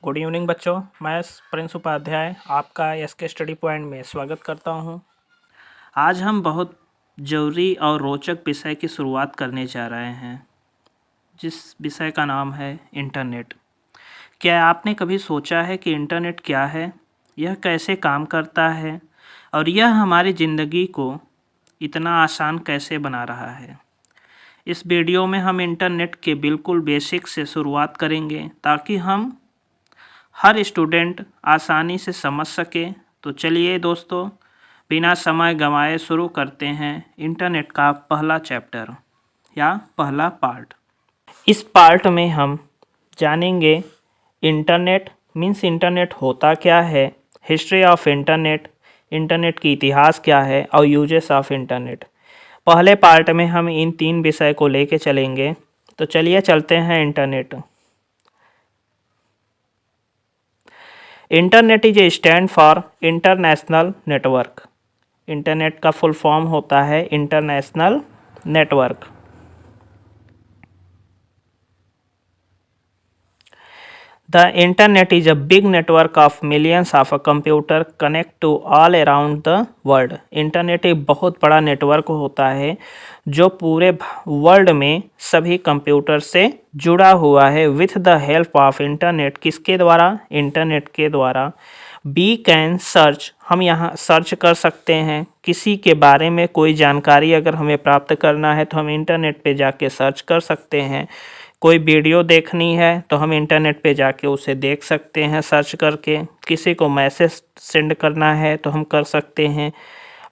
Good evening बच्चों, मैं Prince Upadhyay आपका एसके स्टडी पॉइंट में स्वागत करता हूं। आज हम बहुत ज़रूरी और रोचक विषय की शुरुआत करने जा रहे हैं, जिस विषय का नाम है इंटरनेट। क्या आपने कभी सोचा है कि इंटरनेट क्या है, यह कैसे काम करता है और यह हमारी ज़िंदगी को इतना आसान कैसे बना रहा है? इस वीडियो में हम इंटरनेट के बिल्कुल बेसिक से शुरुआत करेंगे ताकि हम हर स्टूडेंट आसानी से समझ सके। तो चलिए दोस्तों, बिना समय गंवाए शुरू करते हैं इंटरनेट का पहला चैप्टर या पहला पार्ट। इस पार्ट में हम जानेंगे इंटरनेट मीन्स इंटरनेट होता क्या है, हिस्ट्री ऑफ इंटरनेट, इंटरनेट की इतिहास क्या है और यूजेस ऑफ इंटरनेट। पहले पार्ट में हम इन 3 विषय को लेके चलेंगे। तो चलिए चलते हैं internet. Internet is a stand for international network. Internet का फुल फॉर्म होता है international network. The internet is a big network of millions of a computer connect to all around the world। Internet एक बहुत बड़ा network होता है जो पूरे वर्ल्ड में सभी कंप्यूटर से जुड़ा हुआ है। With the help of internet, किसके द्वारा? इंटरनेट के द्वारा। वी कैन सर्च, हम यहाँ सर्च कर सकते हैं। किसी के बारे में कोई जानकारी अगर हमें प्राप्त करना है तो हम इंटरनेट पे जाके सर्च कर सकते हैं। कोई वीडियो देखनी है तो हम इंटरनेट पे जाके उसे देख सकते हैं सर्च करके। किसी को मैसेज सेंड करना है तो हम कर सकते हैं।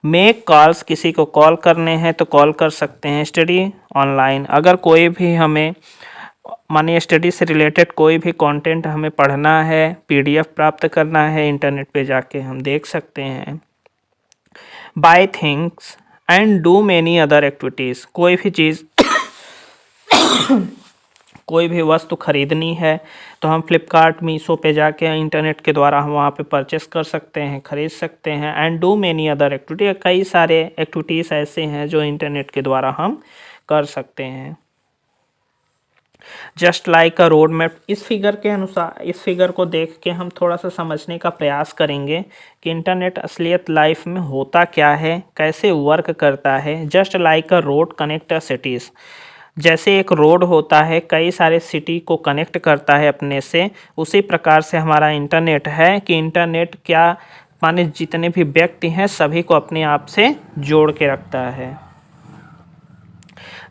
मेक कॉल्स, किसी को कॉल करने हैं तो कॉल कर सकते हैं। स्टडी ऑनलाइन, अगर कोई भी हमें मानिए स्टडी से रिलेटेड कोई भी कंटेंट हमें पढ़ना है, पीडीएफ प्राप्त करना है, इंटरनेट पे जाके हम देख सकते हैं। By things and do many other activities, कोई भी चीज़ कोई भी वस्तु खरीदनी है तो हम फ्लिपकार्ट मीशो पे जाके इंटरनेट के द्वारा हम वहाँ पे परचेस कर सकते हैं, खरीद सकते हैं। And do many other activity, कई सारे एक्टिविटीज़ ऐसे हैं जो इंटरनेट के द्वारा हम कर सकते हैं। जस्ट लाइक अ रोड मैप, इस फिगर के अनुसार, इस फिगर को देख के हम थोड़ा सा समझने का प्रयास करेंगे कि इंटरनेट असलियत लाइफ में होता क्या है, कैसे वर्क करता है। जस्ट लाइक अ रोड कनेक्ट अ सिटीज़, जैसे एक रोड होता है कई सारे सिटी को कनेक्ट करता है अपने से, उसी प्रकार से हमारा इंटरनेट है कि इंटरनेट क्या माने जितने भी व्यक्ति हैं सभी को अपने आप से जोड़ के रखता है।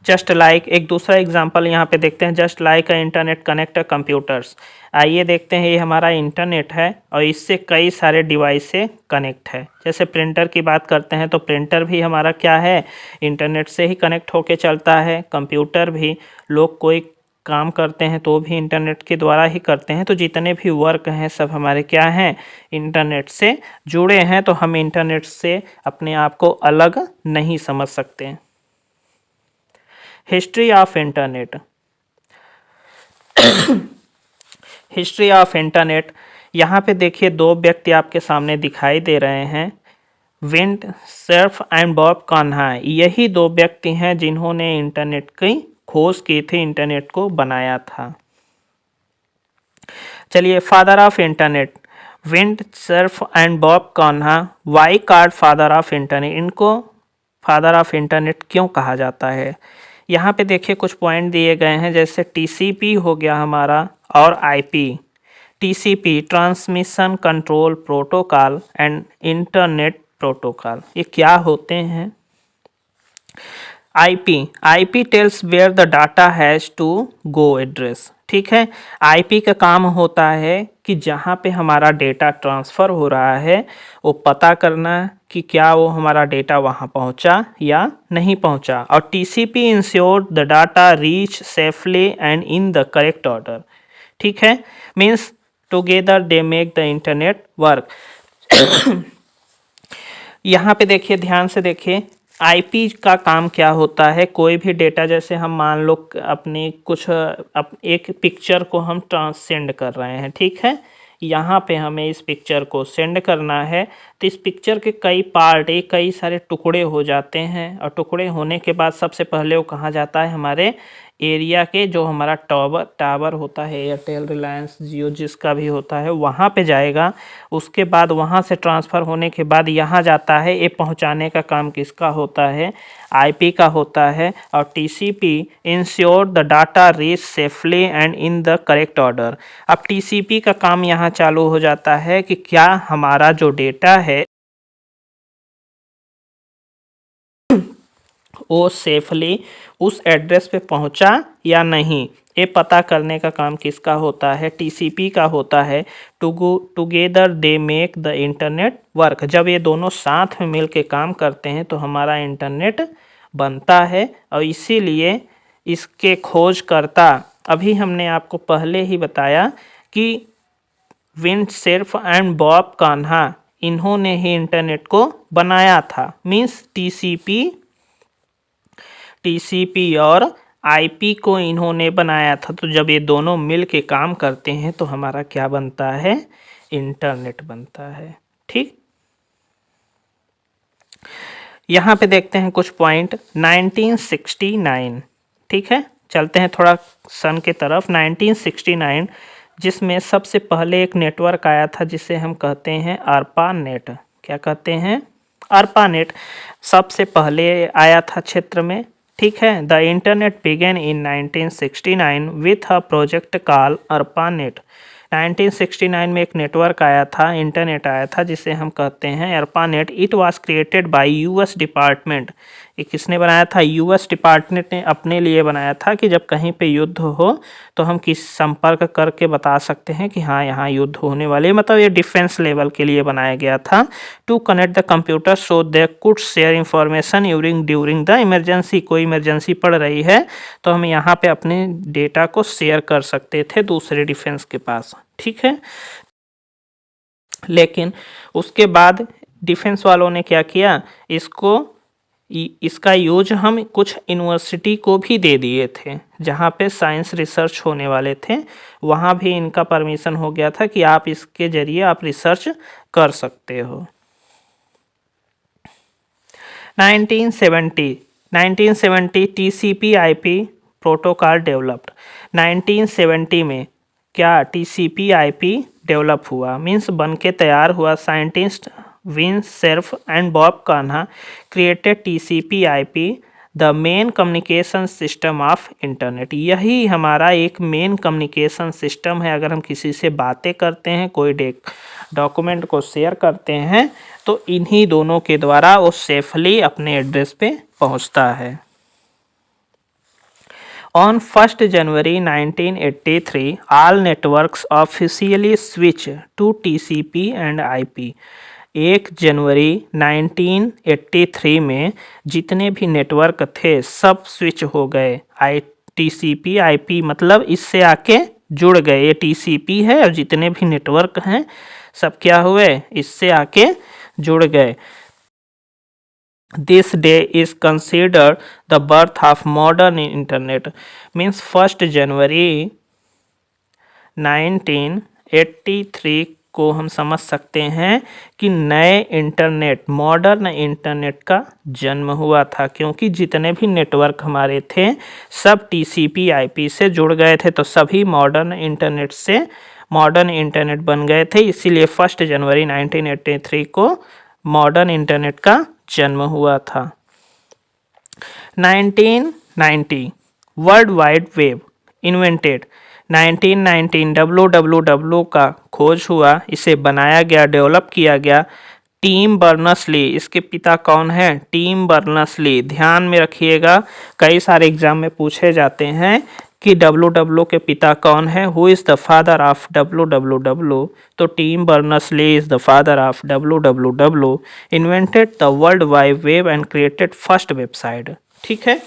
जस्ट लाइक एक दूसरा एग्जांपल यहाँ पे देखते हैं। Just like internet connect computers, आइए देखते हैं, ये हमारा इंटरनेट है और इससे कई सारे डिवाइस से कनेक्ट है। जैसे प्रिंटर की बात करते हैं तो प्रिंटर भी हमारा क्या है, इंटरनेट से ही कनेक्ट होके चलता है। कंप्यूटर भी, लोग कोई काम करते हैं तो भी इंटरनेट के द्वारा ही करते हैं। तो जितने भी वर्क हैं सब हमारे क्या हैं, इंटरनेट से जुड़े हैं। तो हम इंटरनेट से अपने आप को अलग नहीं समझ सकते। History of internet, history of internet, यहाँ पे देखिए 2 व्यक्ति आपके सामने दिखाई दे रहे हैं, wind Cerf and Bob Kanha. यही 2 व्यक्ति हैं जिन्होंने इंटरनेट की खोज की थी, इंटरनेट को बनाया था। चलिए, father of internet, Vint Cerf and Bob Kahn. Why called father of internet, इनको फादर ऑफ इंटरनेट क्यों कहा जाता है? यहाँ पे देखिए कुछ पॉइंट दिए गए हैं, जैसे टीसीपी हो गया हमारा और IP. TCP transmission control protocol and internet protocol, ये क्या होते हैं? IP tells where the data has to go address, ठीक है। आईपी का काम होता है कि जहाँ पे हमारा डेटा ट्रांसफ़र हो रहा है वो पता करना कि क्या वो हमारा डेटा वहाँ पहुँचा या नहीं पहुँचा। और TCP ensure the data reach safely and in the correct order, ठीक है। Means together they make the internet work. यहाँ पे देखिए, ध्यान से देखिए, आईपी का काम क्या होता है। कोई भी डेटा, जैसे हम मान लो अपनी कुछ एक पिक्चर को हम सेंड कर रहे हैं, ठीक है। यहाँ पे हमें इस पिक्चर को सेंड करना है तो इस पिक्चर के कई पार्ट, कई सारे टुकड़े हो जाते हैं और टुकड़े होने के बाद सबसे पहले वो कहाँ जाता है, हमारे एरिया के जो हमारा टावर होता है, एयरटेल, रिलायंस, जियो, जिसका भी होता है, वहाँ पे जाएगा। उसके बाद वहाँ से ट्रांसफ़र होने के बाद यहाँ जाता है। ये पहुँचाने का काम किसका होता है? आईपी का होता है। और TCP ensure the data reach safely and in the correct order. अब टीसीपी का काम यहाँ चालू हो जाता है कि क्या हमारा जो डेटा है वो सेफली उस एड्रेस पे पहुंचा या नहीं, ये पता करने का काम किसका होता है? टीसीपी का होता है। Together they make the internet work. जब ये दोनों साथ में मिल के काम करते हैं तो हमारा इंटरनेट बनता है। और इसीलिए इसके खोजकर्ता, अभी हमने आपको पहले ही बताया कि wind Cerf and Bob Kanha, इन्होंने ही इंटरनेट को बनाया था। मीन्स टीसीपी और आईपी को इन्होंने बनाया था। तो जब ये दोनों मिल के काम करते हैं तो हमारा क्या बनता है? इंटरनेट बनता है। ठीक, यहाँ पे देखते हैं कुछ पॉइंट। 1969, ठीक है, चलते हैं थोड़ा सन के तरफ। 1969, जिसमें सबसे पहले एक नेटवर्क आया था जिसे हम कहते हैं ARPANET। क्या कहते हैं? ARPANET सबसे पहले आया था क्षेत्र में। ठीक है, the internet began in 1969 with a project call ARPANET। 1969 में एक नेटवर्क आया था, इंटरनेट आया था, जिसे हम कहते हैं ARPANET। It was created by US department. ये किसने बनाया था? यूएस डिपार्टमेंट ने अपने लिए बनाया था कि जब कहीं पे युद्ध हो तो हम किस संपर्क करके बता सकते हैं कि हाँ यहाँ युद्ध होने वाले, मतलब ये डिफेंस लेवल के लिए बनाया गया था। To connect the computer so they could share information during the emergency. कोई इमरजेंसी पड़ रही है तो हम यहाँ पे अपने डेटा को शेयर कर सकते थे दूसरे डिफेंस के पास। ठीक है, लेकिन उसके बाद डिफेंस वालों ने क्या किया, इसका यूज हम कुछ यूनिवर्सिटी को भी दे दिए थे जहाँ पे साइंस रिसर्च होने वाले थे। वहाँ भी इनका परमिशन हो गया था कि आप इसके जरिए आप रिसर्च कर सकते हो। 1970 टीसीपी आईपी प्रोटोकॉल डेवलप्ड। 1970 में क्या टीसीपी आईपी डेवलप हुआ, मीन्स बन के तैयार हुआ। Scientist win Surf and Bob Kanha created TCP IP, the main communication system of internet. यही हमारा एक मेन कम्युनिकेशन सिस्टम है। अगर हम किसी से बातें करते हैं, कोई डॉक्यूमेंट को शेयर करते हैं, तो इन्हीं दोनों के द्वारा वो सेफली अपने एड्रेस पे पहुंचता है। On 1st January 1983, all networks officially switched to TCP and IP। 1 जनवरी 1983 में जितने भी नेटवर्क थे सब स्विच हो गए। TCP IP मतलब इससे आके जुड़ गए। ये TCP है और जितने भी नेटवर्क हैं सब क्या हुए, इससे आके जुड़ गए। This day is considered the birth of modern internet। Means 1 जनवरी 1983 को हम समझ सकते हैं कि नए इंटरनेट, मॉडर्न इंटरनेट का जन्म हुआ था, क्योंकि जितने भी नेटवर्क हमारे थे सब टीसीपी आईपी से जुड़ गए थे, तो सभी मॉडर्न इंटरनेट से मॉडर्न इंटरनेट बन गए थे। इसीलिए 1 जनवरी 1983 को मॉडर्न इंटरनेट का जन्म हुआ था। 1990 world wide web invented. 1919 WWW का खोज हुआ, इसे बनाया गया, डेवलप किया गया टिम बर्नर्स-ली। इसके पिता कौन है? Tim Berners-Lee. ध्यान में रखिएगा, कई सारे एग्जाम में पूछे जाते हैं कि WWW के पिता कौन है, who is the father of WWW। तो Tim Berners-Lee is the father of WWW, invented the world wide web and created first website. ठीक है,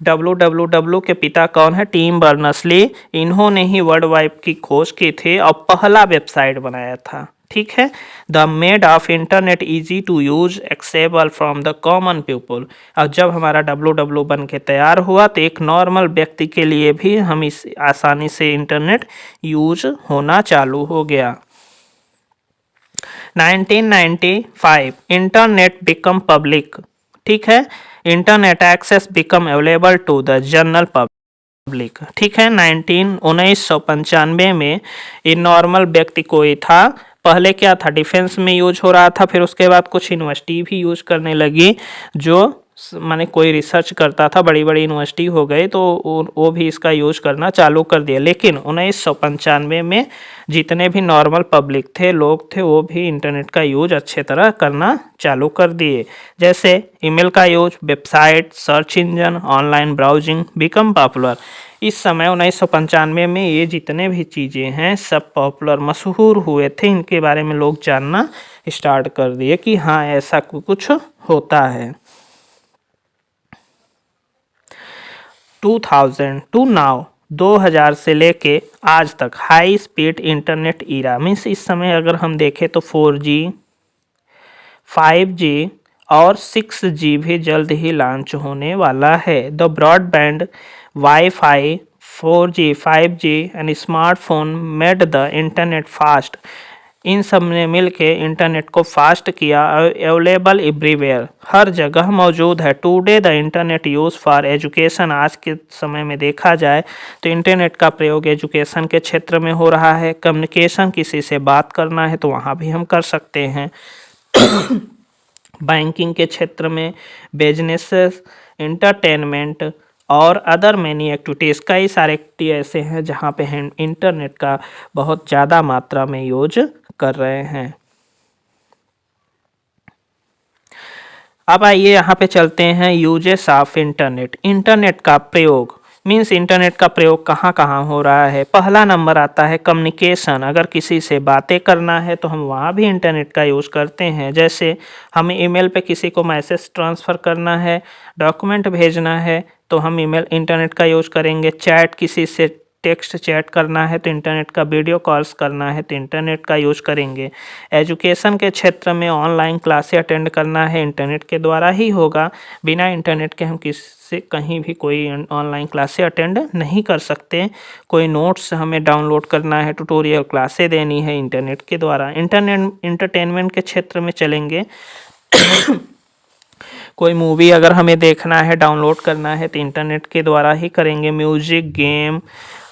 WWW के पिता कौन है? Tim Berners-Lee. इन्होंने ही वर्ल्ड वाइड की खोज की थी और पहला वेबसाइट बनाया था। ठीक है, the made of internet easy to use accessible from the common people. और जब हमारा WWW बन के तैयार हुआ तो एक नॉर्मल व्यक्ति के लिए भी हम इस आसानी से इंटरनेट यूज होना चालू हो गया। 1995 इंटरनेट बिकम पब्लिक। ठीक है, internet access become available to the general public. ठीक है, 1995 में इन नॉर्मल व्यक्ति कोई था। पहले क्या था, डिफेंस में यूज हो रहा था, फिर उसके बाद कुछ यूनिवर्सिटी भी यूज करने लगी, जो माने कोई रिसर्च करता था, बड़ी बड़ी यूनिवर्सिटी हो गई तो वो भी इसका यूज करना चालू कर दिया। लेकिन 1995 में जितने भी नॉर्मल पब्लिक थे, लोग थे, वो भी इंटरनेट का यूज अच्छे तरह करना चालू कर दिए। जैसे ईमेल का use, website, search engine, online browsing become popular. इस समय 1995 में ये जितने भी चीज़ें हैं सब पॉपुलर, मशहूर हुए थे, इनके बारे में लोग जानना स्टार्ट कर दिए कि हाँ ऐसा कुछ होता है। 2000 टू नाउ, 2000 से लेके आज तक high speed internet era means इस समय अगर हम देखें तो 4G, 5G और 6G भी जल्द ही लॉन्च होने वाला है। The broadband, WiFi, 4G, 5G and smartphone made the internet fast. इन सब ने मिलके इंटरनेट को फास्ट किया, अवेलेबल एवरीवेयर, हर जगह मौजूद है। Today the internet use for education, आज के समय में देखा जाए तो इंटरनेट का प्रयोग एजुकेशन के क्षेत्र में हो रहा है। कम्युनिकेशन, किसी से बात करना है तो वहाँ भी हम कर सकते हैं। बैंकिंग के क्षेत्र में, बिजनेसेस, एंटरटेनमेंट और अदर मैनी एक्टिविटीज़, कई सारे एक्टिविटी ऐसे हैं जहाँ पे हम इंटरनेट का बहुत ज़्यादा मात्रा में यूज कर रहे हैं। अब आइए यहाँ पे चलते हैं यूजेस ऑफ इंटरनेट। इंटरनेट का प्रयोग मीन्स इंटरनेट का प्रयोग कहाँ कहाँ हो रहा है। पहला नंबर आता है कम्युनिकेशन, अगर किसी से बातें करना है तो हम वहाँ भी इंटरनेट का यूज़ करते हैं। जैसे हमें ईमेल पे किसी को मैसेज ट्रांसफ़र करना है, डॉक्यूमेंट भेजना है तो हम ईमेल इंटरनेट का यूज़ करेंगे। चैट, किसी से टेक्स्ट चैट करना है तो इंटरनेट का, वीडियो कॉल्स करना है तो इंटरनेट का यूज़ करेंगे। एजुकेशन के क्षेत्र में ऑनलाइन क्लासें अटेंड करना है इंटरनेट के द्वारा ही होगा, बिना इंटरनेट के हम किसी कहीं भी कोई ऑनलाइन क्लासें अटेंड नहीं कर सकते। कोई नोट्स हमें डाउनलोड करना है, ट्यूटोरियल क्लासें देनी है इंटरनेट के द्वारा। इंटरटेनमेंट के क्षेत्र में चलेंगे कोई मूवी अगर हमें देखना है, डाउनलोड करना है तो इंटरनेट के द्वारा ही करेंगे। म्यूजिक, गेम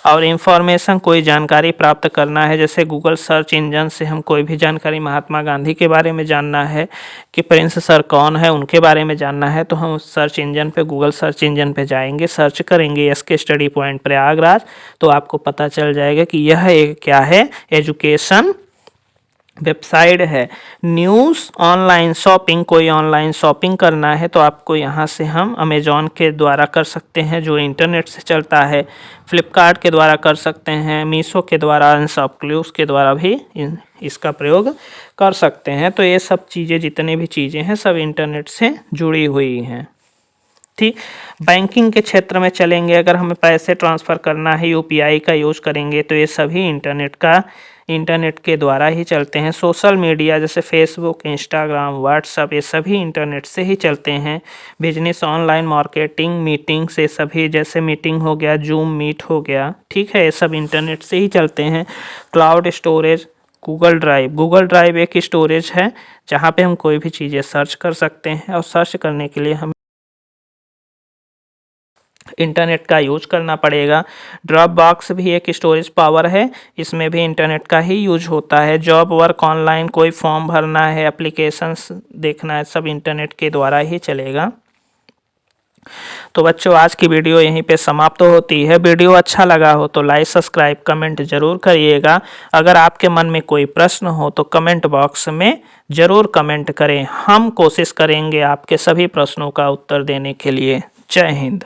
और इंफॉर्मेशन, कोई जानकारी प्राप्त करना है, जैसे गूगल सर्च इंजन से हम कोई भी जानकारी, महात्मा गांधी के बारे में जानना है कि प्रिंस सर कौन है, उनके बारे में जानना है तो हम सर्च इंजन पे, गूगल सर्च इंजन पे जाएंगे, सर्च करेंगे SK स्टडी पॉइंट प्रयागराज, तो आपको पता चल जाएगा कि यह एक क्या है, एजुकेशन वेबसाइट है। न्यूज़, ऑनलाइन शॉपिंग, कोई ऑनलाइन शॉपिंग करना है तो आपको यहाँ से हम अमेज़ॉन के द्वारा कर सकते हैं जो इंटरनेट से चलता है, फ्लिपकार्ट के द्वारा कर सकते हैं, मीशो के द्वारा, शॉपक्लूज़ के द्वारा भी इसका प्रयोग कर सकते हैं। तो ये सब चीज़ें, जितने भी चीज़ें हैं सब इंटरनेट से जुड़ी हुई हैं। ठीक, बैंकिंग के क्षेत्र में चलेंगे, अगर हमें पैसे ट्रांसफ़र करना है UPI का यूज़ करेंगे तो ये सभी इंटरनेट के द्वारा ही चलते हैं। सोशल मीडिया जैसे फेसबुक, इंस्टाग्राम, व्हाट्सअप, ये सभी इंटरनेट से ही चलते हैं। बिजनेस, ऑनलाइन मार्केटिंग, मीटिंग से सभी, जैसे मीटिंग हो गया, जूम मीट हो गया, ठीक है, ये सब इंटरनेट से ही चलते हैं। क्लाउड स्टोरेज, गूगल ड्राइव एक स्टोरेज है जहाँ पे हम कोई भी चीज़ें सर्च कर सकते हैं और सर्च करने के लिए हम इंटरनेट का यूज करना पड़ेगा। ड्रॉप बॉक्स भी एक स्टोरेज पावर है, इसमें भी इंटरनेट का ही यूज होता है। जॉब वर्क, ऑनलाइन कोई फॉर्म भरना है, एप्लीकेशंस देखना है, सब इंटरनेट के द्वारा ही चलेगा। तो बच्चों, आज की वीडियो यहीं पे समाप्त होती है। वीडियो अच्छा लगा हो तो लाइक, सब्सक्राइब, कमेंट जरूर करिएगा। अगर आपके मन में कोई प्रश्न हो तो कमेंट बॉक्स में ज़रूर कमेंट करें, हम कोशिश करेंगे आपके सभी प्रश्नों का उत्तर देने के लिए। जय हिंद।